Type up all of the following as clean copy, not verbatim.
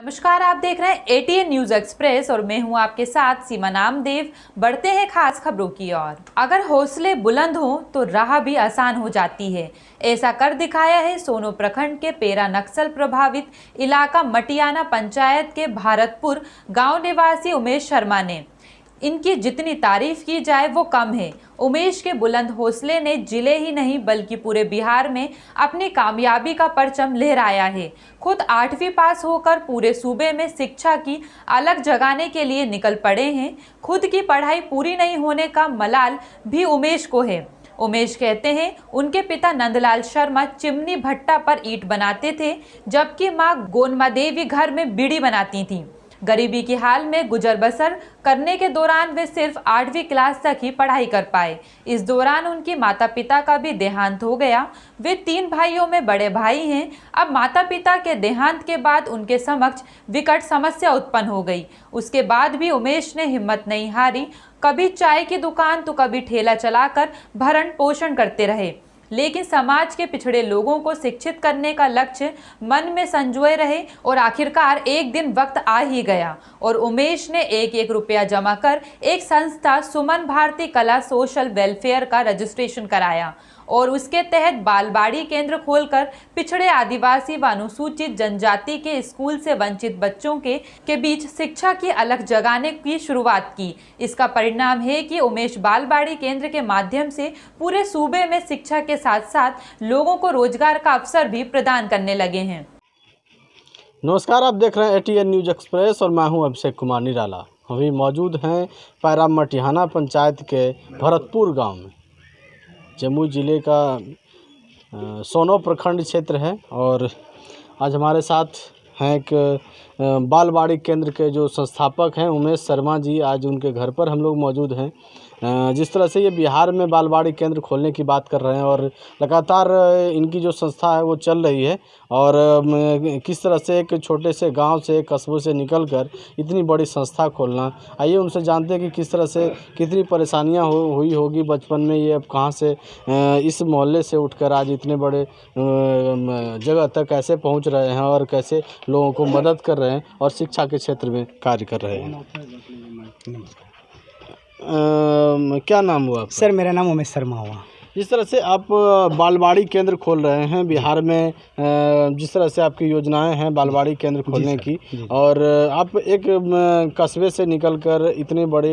नमस्कार, आप देख रहे हैं एटीएन न्यूज एक्सप्रेस और मैं हूं आपके साथ सीमा नामदेव। बढ़ते हैं खास खबरों की ओर। अगर हौसले बुलंद हो तो राह भी आसान हो जाती है। ऐसा कर दिखाया है सोनो प्रखंड के पेरा नक्सल प्रभावित इलाका मटियाना पंचायत के भारतपुर गांव निवासी उमेश शर्मा ने। इनकी जितनी तारीफ की जाए वो कम है। उमेश के बुलंद हौसले ने जिले ही नहीं बल्कि पूरे बिहार में अपनी कामयाबी का परचम लहराया है। खुद 8वीं पास होकर पूरे सूबे में शिक्षा की अलग जगाने के लिए निकल पड़े हैं। खुद की पढ़ाई पूरी नहीं होने का मलाल भी उमेश को है। उमेश कहते हैं उनके पिता नंदलाल शर्मा चिमनी भट्टा पर ईंट बनाते थे, जबकि मां गोनमा देवी घर में बीड़ी बनाती थीं। गरीबी की हाल में गुजर बसर करने के दौरान वे सिर्फ 8वीं क्लास तक ही पढ़ाई कर पाए। इस दौरान उनके माता पिता का भी देहांत हो गया। वे 3 भाइयों में बड़े भाई हैं। अब माता पिता के देहांत के बाद उनके समक्ष विकट समस्या उत्पन्न हो गई। उसके बाद भी उमेश ने हिम्मत नहीं हारी। कभी चाय की दुकान तो कभी ठेला चलाकर भरण पोषण करते रहे, लेकिन समाज के पिछड़े लोगों को शिक्षित करने का लक्ष्य मन में संजोए रहे और आखिरकार एक दिन वक्त आ ही गया और उमेश ने एक रुपया जमा कर एक संस्था सुमन भारती कला सोशल वेलफेयर का रजिस्ट्रेशन कराया और उसके तहत बालवाड़ी केंद्र खोलकर पिछड़े आदिवासी व अनुसूचित जनजाति के स्कूल से वंचित बच्चों के बीच शिक्षा की अलख जगाने की शुरुआत की। इसका परिणाम है कि उमेश बालवाड़ी केंद्र के माध्यम से पूरे सूबे में शिक्षा के साथ साथ लोगों को रोजगार का अवसर भी प्रदान करने लगे हैं। नमस्कार, आप देख रहे हैं एटीएन न्यूज एक्सप्रेस और मैं हूं अभिषेक कुमार निराला। अभी मौजूद हैं पैरा मटियाना पंचायत के भरतपुर गांव में। जमुई जिले का सोनो प्रखंड क्षेत्र है और आज हमारे साथ हैं एक बालवाड़ी केंद्र के जो संस्थापक हैं उमेश शर्मा जी। आज उनके घर पर हम लोग मौजूद हैं। जिस तरह से ये बिहार में बालवाड़ी केंद्र खोलने की बात कर रहे हैं और लगातार इनकी जो संस्था है वो चल रही है और किस तरह से एक छोटे से गांव से कस्बों से निकलकर इतनी बड़ी संस्था खोलना। आइए उनसे जानते हैं कि किस तरह से कितनी परेशानियां हुई होगी बचपन में। ये अब कहां से इस मोहल्ले से उठकर आज इतने बड़े जगह तक कैसे पहुंच रहे हैं और कैसे लोगों को मदद कर रहे हैं और शिक्षा के क्षेत्र में कार्य कर रहे हैं। क्या नाम हुआ आपका? सर, मेरा नाम उमेश शर्मा हुआ। जिस तरह से आप बालवाड़ी केंद्र खोल रहे हैं बिहार में, जिस तरह से आपकी योजनाएं हैं बालवाड़ी केंद्र खोलने की, और आप एक कस्बे से निकलकर इतनी बड़ी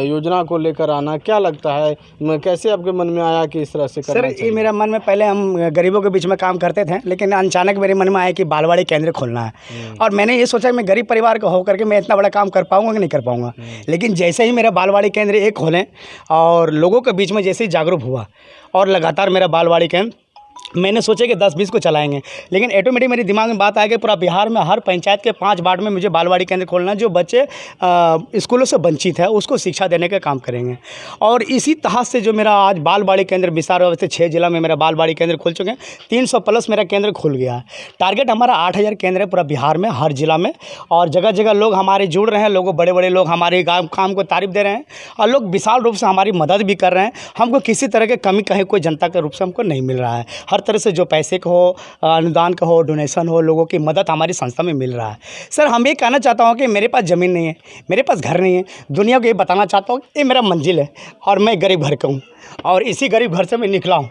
योजना को लेकर आना, क्या लगता है कैसे आपके मन में आया कि इस तरह से करना चाहिए? सर, ये मेरा मन में पहले हम गरीबों के बीच में काम करते थे, लेकिन अचानक मेरे मन में आया कि बालवाड़ी केंद्र खोलना है और मैंने ये सोचा मैं गरीब परिवार का होकर के मैं इतना बड़ा काम कर पाऊँगा कि नहीं कर पाऊँगा। लेकिन जैसे ही मेरा बालवाड़ी केंद्र एक खोलें और लोगों के बीच में जैसे ही जागरूक हुआ और लगातार मेरा बालवाड़ी केंद्र मैंने सोचा कि 10-20 को चलाएंगे, लेकिन ऑटोमेटिक मेरे दिमाग में बात आ गई पूरा बिहार में हर पंचायत के 5 वार्ड में मुझे बालवाड़ी केंद्र खोलना है। जो बच्चे स्कूलों से वंचित है उसको शिक्षा देने का काम करेंगे और इसी तरह से जो मेरा आज बालवाड़ी केंद्र विस्तार हुआ, 6 जिला में मेरा बालवाड़ी केंद्र खुल चुके हैं। 300 प्लस मेरा केंद्र खुल गया है। टारगेट हमारा 8000 केंद्र है पूरा बिहार में हर जिला में और जगह जगह लोग हमारे जुड़ रहे हैं। लोग बड़े लोग हमारे काम को तारीफ दे रहे हैं और लोग विशाल रूप से हमारी मदद भी कर रहे हैं। हमको किसी तरह की कमी कहीं कोई जनता के रूप से हमको नहीं मिल रहा है। हर तरह से जो पैसे का हो, अनुदान का हो, डोनेशन हो, लोगों की मदद हमारी संस्था में मिल रहा है। सर, हम ये कहना चाहता हूँ कि मेरे पास ज़मीन नहीं है, मेरे पास घर नहीं है, दुनिया को ये बताना चाहता हूँ ये मेरा मंजिल है और मैं गरीब घर का हूँ और इसी गरीब घर से मैं निकला हूँ।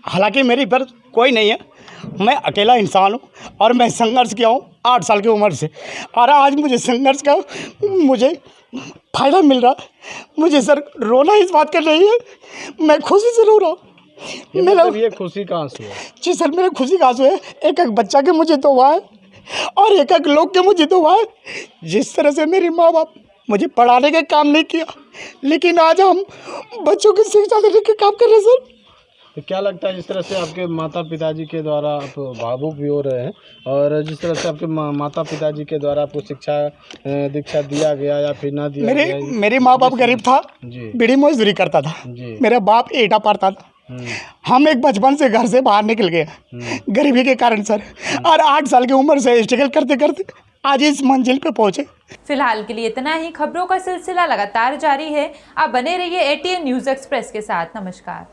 हालांकि मेरी पर कोई नहीं है, मैं अकेला इंसान हूँ और मैं संघर्ष किया हूँ 8 साल की उम्र से और आज मुझे संघर्ष का मुझे फ़ायदा मिल रहा है। मुझे सर रोना इस बात कर रही है, मैं खुशी से रो रहा हूँ। ये खुशी का आंसू है? जी सर, मेरा खुशी का आंसू है। एक बच्चा के मुझे तो हुआ है और एक लोग के मुझे तो हुआ है। जिस तरह से मेरे माँ बाप मुझे पढ़ाने का काम नहीं किया, लेकिन आज हम बच्चों की शिक्षा देने के काम कर रहे हैं। सर, तो क्या लगता है जिस तरह से आपके माता पिताजी के द्वारा आप भावुक भी हो रहे हैं और जिस तरह से आपके माता पिताजी के द्वारा आपको शिक्षा दीक्षा दिया गया या फिर ना दिया गया? मेरे माँ बाप गरीब था, बीड़ी मजदूरी करता था, मेरा बाप ईंटा पारता था। हम एक बचपन से घर से बाहर निकल गए गरीबी के कारण सर, और 8 साल की उम्र से स्ट्रगल करते करते आज इस मंजिल पे पहुंचे। फिलहाल के लिए इतना ही। खबरों का सिलसिला लगातार जारी है। आप बने रहिए एटीएन न्यूज एक्सप्रेस के साथ। नमस्कार।